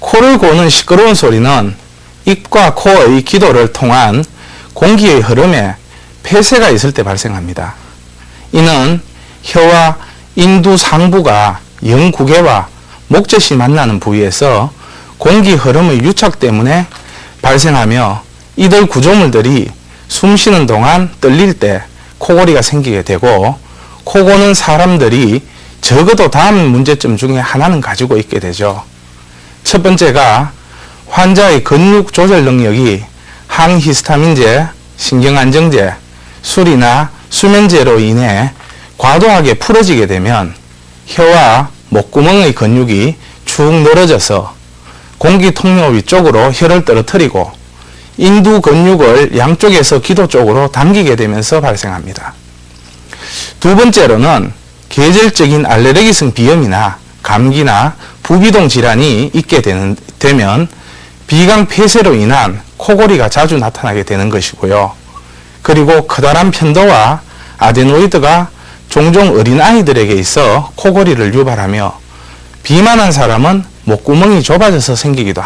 코를 고는 시끄러운 소리는 입과 코의 기도를 통한 공기의 흐름에 폐쇄가 있을 때 발생합니다. 이는 혀와 인두 상부가 영구개와 목젖이 만나는 부위에서 공기 흐름의 유착 때문에 발생하며 이들 구조물들이 숨 쉬는 동안 떨릴 때 코골이가 생기게 되고, 코고는 사람들이 적어도 다음 문제점 중에 하나는 가지고 있게 되죠. 첫 번째가 환자의 근육 조절 능력이 항히스타민제, 신경안정제, 술이나 수면제로 인해 과도하게 풀어지게 되면 혀와 목구멍의 근육이 축 늘어져서 공기 통로 위쪽으로 혀를 떨어뜨리고 인두 근육을 양쪽에서 기도 쪽으로 당기게 되면서 발생합니다. 두 번째로는 계절적인 알레르기성 비염이나 감기나 부비동 질환이 있게 되면 비강 폐쇄로 인한 코골이가 자주 나타나게 되는 것이고요. 그리고 커다란 편도와 아데노이드가 종종 어린아이들에게 있어 코골이를 유발하며, 비만한 사람은 목구멍이 좁아져서 생기기도 합니다.